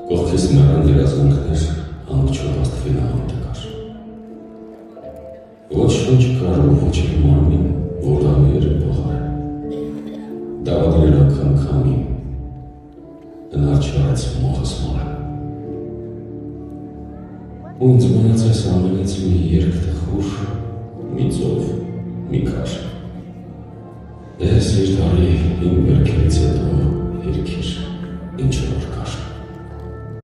Կողքես մեռան երազանքներ, անքչով աստվին աղանդակար։ Ոչ չկար ու ոչ էլ մարմին, որ ավեր բողար է։ Դավադներ անգամ քամին, հնար չարեց մոխս մար։ Ու ինձ մնաց այս ամենից մի երկ տխուր, մի ծով, մի քաշ։ Ես իր տարի իմ վերքեր